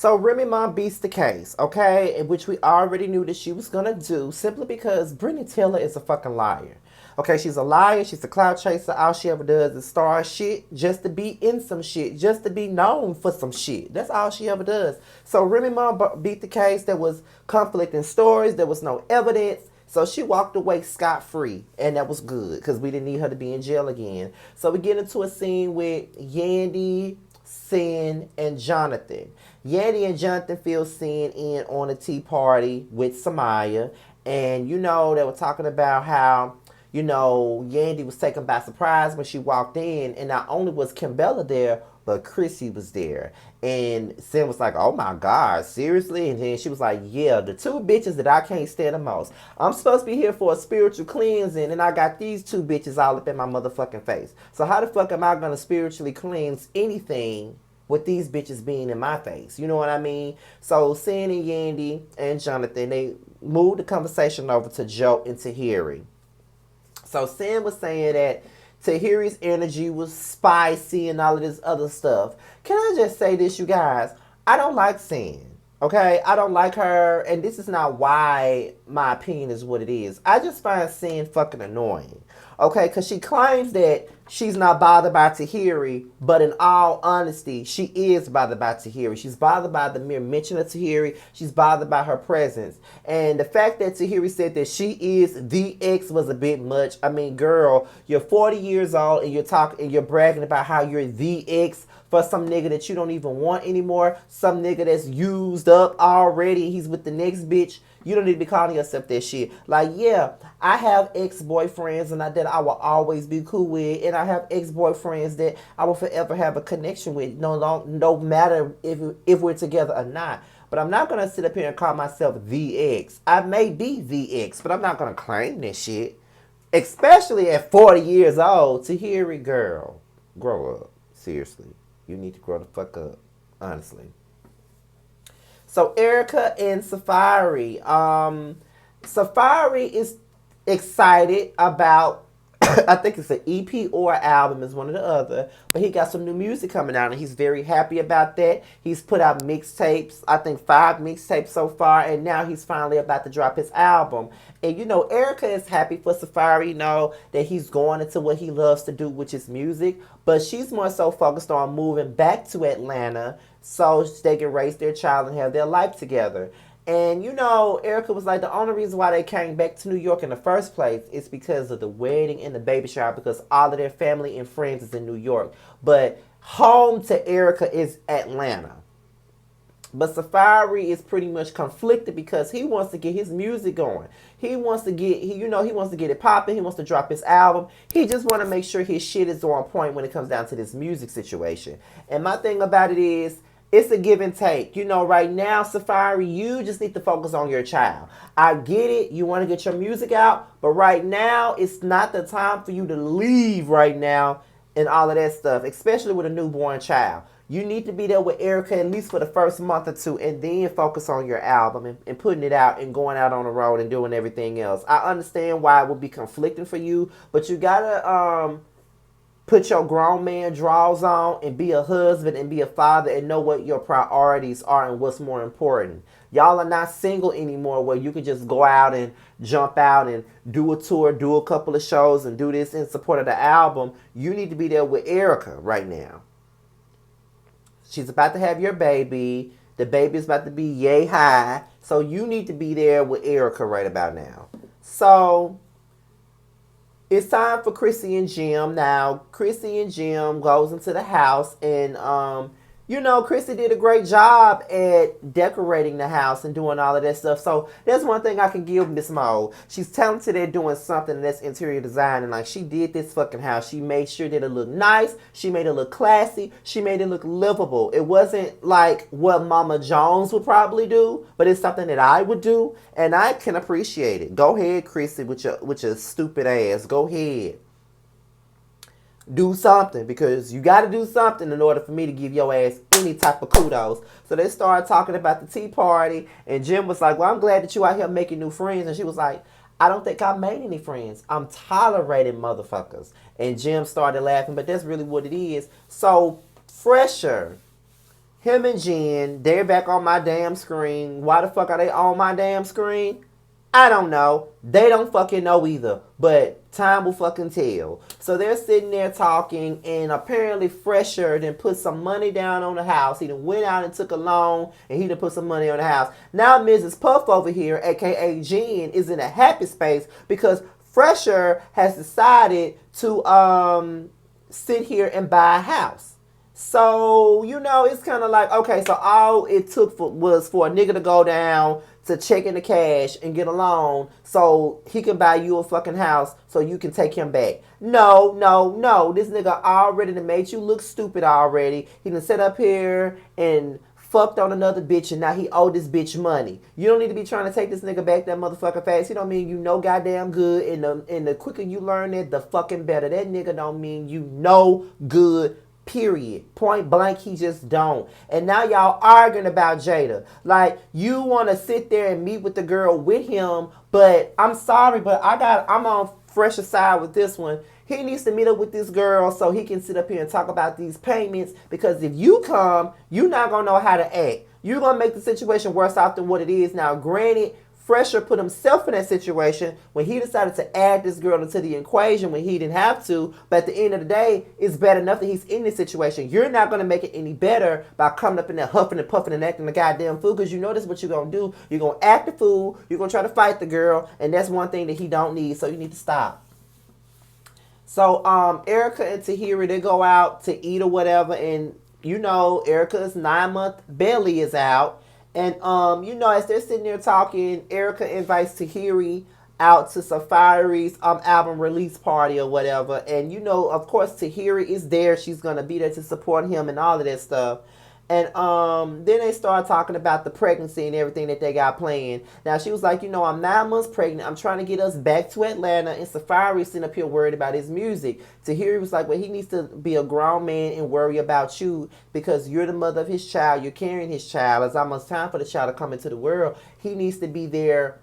So Remy Ma beats the case, okay? In which we already knew that she was gonna do, simply because Brittany Taylor is a fucking liar. Okay, she's a liar, she's a cloud chaser. All she ever does is star shit just to be in some shit, just to be known for some shit. That's all she ever does. So Remy Ma beat the case. There was conflicting stories, there was no evidence. So she walked away scot-free, and that was good because we didn't need her to be in jail again. So we get into a scene with Yandy, Sin, and Jonathan. Yandy and Jonathan fill Sin in on a tea party with Samaya. And, they were talking about how, Yandy was taken by surprise when she walked in. And not only was Kimbella there, but Chrissy was there. And Sin was like, oh my God, seriously? And then she was like, yeah, the two bitches that I can't stand the most. I'm supposed to be here for a spiritual cleansing, and I got these two bitches all up in my motherfucking face. So how the fuck am I going to spiritually cleanse anything with these bitches being in my face? You know what I mean? So Sin and Yandy and Jonathan, they moved the conversation over to Joe and Tahiri. So Sin was saying that Tahiri's energy was spicy and all of this other stuff. Can I just say this, you guys? I don't like Sin. Okay? I don't like her, and this is not why my opinion is what it is. I just find Sin fucking annoying. Okay? Because she claims that she's not bothered by Tahiri, but in all honesty, she is bothered by Tahiri. She's bothered by the mere mention of Tahiri. She's bothered by her presence. And the fact that Tahiri said that she is the ex was a bit much. I mean, girl, you're 40 years old and you're bragging about how you're the ex for some nigga that you don't even want anymore. Some nigga that's used up already. He's with the next bitch. You don't need to be calling yourself that shit. Like, yeah, I have ex-boyfriends and that I will always be cool with. And I have ex-boyfriends that I will forever have a connection with. No matter if we're together or not. But I'm not going to sit up here and call myself the ex. I may be the ex, but I'm not going to claim this shit. Especially at 40 years old. Tahiri, girl, grow up. Seriously. You need to grow the fuck up. Honestly. So Erica and Safari. Safari is excited about, I think it's an EP or an album, is one or the other. But he got some new music coming out, and he's very happy about that. He's put out mixtapes, I think 5 mixtapes so far, and now he's finally about to drop his album. And Erica is happy for Safari, that he's going into what he loves to do, which is music. But she's more so focused on moving back to Atlanta so they can raise their child and have their life together. And, Erica was like, the only reason why they came back to New York in the first place is because of the wedding and the baby shower, because all of their family and friends is in New York. But home to Erica is Atlanta. But Safari is pretty much conflicted because he wants to get his music going. He wants to get, he wants to get it popping. He wants to drop his album. He just want to make sure his shit is on point when it comes down to this music situation. And my thing about it is, it's a give and take. Right now, Safari, you just need to focus on your child. I get it. You want to get your music out. But right now, it's not the time for you to leave right now and all of that stuff, especially with a newborn child. You need to be there with Erica at least for the first month or two and then focus on your album and putting it out and going out on the road and doing everything else. I understand why it would be conflicting for you, but you got to put your grown man draws on and be a husband and be a father and know what your priorities are and what's more important. Y'all are not single anymore where you can just go out and jump out and do a tour, do a couple of shows and do this in support of the album. You need to be there with Erica right now. She's about to have your baby. The baby's about to be yay high. So you need to be there with Erica right about now. So it's time for Chrissy and Jim. Now, Chrissy and Jim goes into the house and, Chrissy did a great job at decorating the house and doing all of that stuff. So there's one thing I can give Miss Mo. She's talented at doing something that's interior design. And she did this fucking house. She made sure that it looked nice. She made it look classy. She made it look livable. It wasn't like what Mama Jones would probably do, but it's something that I would do. And I can appreciate it. Go ahead, Chrissy, with your stupid ass. Go ahead. Do something, because you got to do something in order for me to give your ass any type of kudos. So they started talking about the tea party, and Jim was like, well, I'm glad that you out here making new friends. And she was like, I don't think I made any friends. I'm tolerating motherfuckers. And Jim started laughing, but that's really what it is. So Fresher Him and Jen, they're back on my damn screen. Why the fuck are they on my damn screen? I don't know. They don't fucking know either. But time will fucking tell. So they're sitting there talking, and apparently Fresher then put some money down on the house. He done went out and took a loan, and he done put some money on the house. Now Mrs. Puff over here, aka Jen, is in a happy space because Fresher has decided to sit here and buy a house. So, it's kind of like, okay, so all it took was for a nigga to go down to check in the cash and get a loan so he can buy you a fucking house so you can take him back. No, no, no. This nigga already done made you look stupid already. He done sit up here and fucked on another bitch and now he owed this bitch money. You don't need to be trying to take this nigga back that motherfucker fast. He don't mean you know goddamn good. And the quicker you learn it, the fucking better. That nigga don't mean you know good. Period. Point blank, he just don't. And now y'all arguing about Jada. Like, you want to sit there and meet with the girl with him, but I'm sorry, but I'm on Fresher side with this one. He needs to meet up with this girl so he can sit up here and talk about these payments, because if you come, you're not going to know how to act. You're going to make the situation worse off than what it is. Now, granted, Fresher put himself in that situation when he decided to add this girl into the equation when he didn't have to. But at the end of the day, it's bad enough that he's in this situation. You're not going to make it any better by coming up in there huffing and puffing and acting the goddamn fool, because you know that's what you're going to do. You're going to act the fool. You're going to try to fight the girl. And that's one thing that he don't need. So you need to stop. So Erica and Tahiri, they go out to eat or whatever. And, Erica's 9-month belly is out. And, as they're sitting there talking, Erica invites Tahiri out to Safari's album release party or whatever. And, of course, Tahiri is there. She's going to be there to support him and all of that stuff. And then they start talking about the pregnancy and everything that they got planned. Now, she was like, I'm 9 months pregnant. I'm trying to get us back to Atlanta. And Safari sitting up here worried about his music. Tahiri was like, well, he needs to be a grown man and worry about you because you're the mother of his child. You're carrying his child. It's almost time for the child to come into the world. He needs to be there,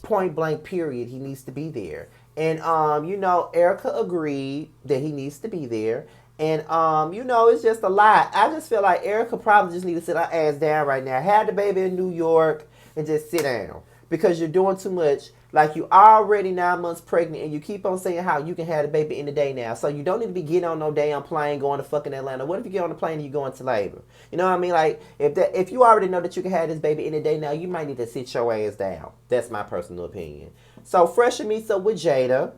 point blank, period. He needs to be there. And, Erica agreed that he needs to be there. And, it's just a lot. I just feel like Erica probably just need to sit her ass down right now. Have the baby in New York and just sit down. Because you're doing too much. Like, you already 9 months pregnant and you keep on saying how you can have the baby any day now. So you don't need to be getting on no damn plane going to fucking Atlanta. What if you get on the plane and you go into labor? You know what I mean? Like, if you already know that you can have this baby any day now, you might need to sit your ass down. That's my personal opinion. So Fresher meets up with Jada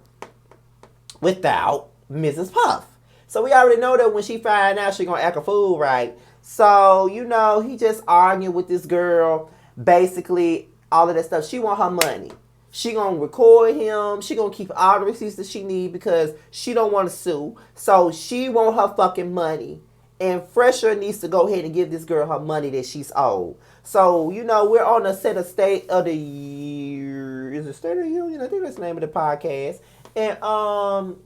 without Mrs. Puff. So we already know that when she find out, she gonna act a fool, right? So, he just arguing with this girl, basically all of that stuff. She want her money. She gonna record him. She gonna keep all the receipts that she need because she don't want to sue. So she want her fucking money. And Fresher needs to go ahead and give this girl her money that she's owed. So, we're on a set of State of the Year. Is it State of the Union? I think that's the name of the podcast. And,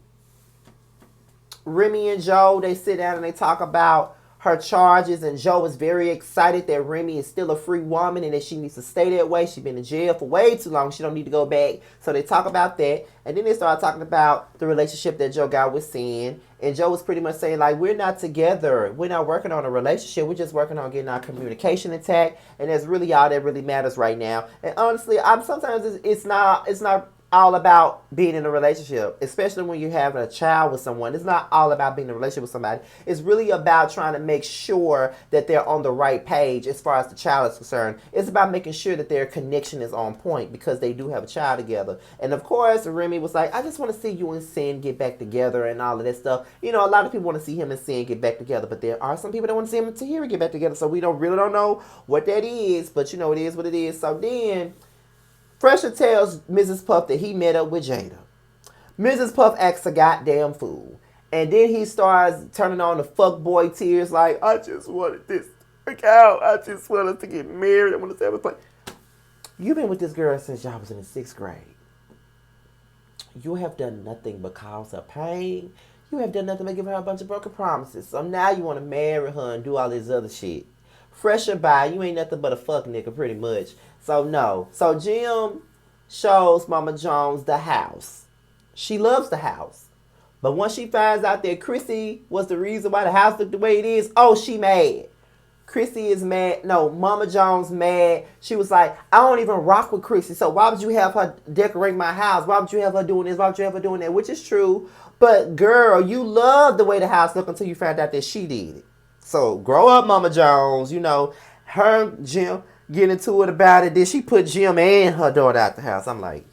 Remy and Joe, they sit down and they talk about her charges, and Joe is very excited that Remy is still a free woman and that she needs to stay that way. She's been in jail for way too long. She don't need to go back. So they talk about that, and then they start talking about the relationship that Joe got with Sin. And Joe was pretty much saying, like, we're not together. We're not working on a relationship. We're just working on getting our communication intact, and that's really all that really matters right now. And honestly, sometimes it's not all about being in a relationship, especially when you're having a child with someone. It's not all about being in a relationship with somebody. It's really about trying to make sure that they're on the right page as far as the child is concerned. It's about making sure that their connection is on point because they do have a child together. And of course, Remy was like, I just want to see you and Sin get back together and all of that stuff. A lot of people want to see him and Sin get back together, but there are some people that want to see him and Tahiri get back together. So we don't know what that is, but it is what it is. So then Fresher tells Mrs. Puff that he met up with Jada. Mrs. Puff acts a goddamn fool. And then he starts turning on the fuckboy tears like, I just wanted this to work out. I just want us to get married. I want us to have a play. You've been with this girl since y'all was in the 6th grade. You have done nothing but cause her pain. You have done nothing but give her a bunch of broken promises. So now you want to marry her and do all this other shit. Fresher by, you ain't nothing but a fuck nigga pretty much. So no. So Jim shows Mama Jones the house. She loves the house. But once she finds out that Chrissy was the reason why the house looked the way it is, oh, she mad. Chrissy is mad. No, Mama Jones mad. She was like, I don't even rock with Chrissy. So why would you have her decorate my house? Why would you have her doing this? Why would you have her doing that? Which is true. But girl, you loved the way the house looked until you found out that she did it. So grow up, Mama Jones. You know, her and Jim get into it about it. Then she put Jim and her daughter out the house. I'm like,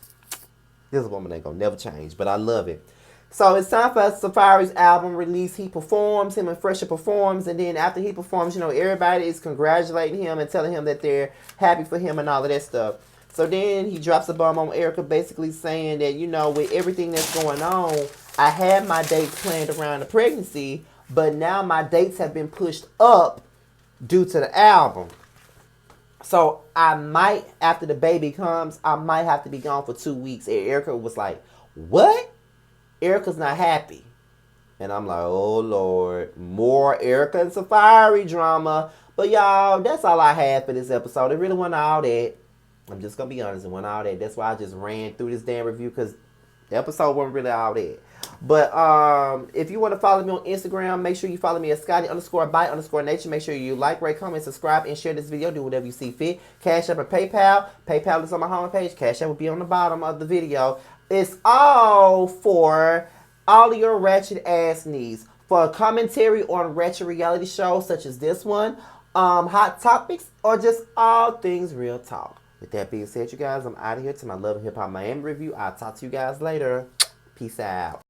this woman ain't gonna never change. But I love it. So it's time for Safari's album release. He performs, him and Fresher performs, and then after he performs, you know, everybody is congratulating him and telling him that they're happy for him and all of that stuff. So then he drops a bomb on Erica, basically saying that, you know, with everything that's going on, I had my dates planned around the pregnancy, but now my dates have been pushed up due to the album. So I might, after the baby comes, I might have to be gone for 2 weeks. And Erica was like, what? Erica's not happy. And I'm like, oh, Lord. More Erica and Safari drama. But, y'all, that's all I had for this episode. It really wasn't all that. I'm just going to be honest. It wasn't all that. That's why I just ran through this damn review, because the episode wasn't really all that. But if you want to follow me on Instagram, make sure you follow me at Scotty_by_nature. Make sure you like, rate, comment, subscribe, and share this video. Do whatever you see fit. Cash App and PayPal. PayPal is on my homepage. Cash App will be on the bottom of the video. It's all for all of your ratchet ass needs. For a commentary on ratchet reality shows such as this one, hot topics, or just all things real talk. With that being said, you guys, I'm out of here to my Love and Hip Hop Miami review. I'll talk to you guys later. Peace out.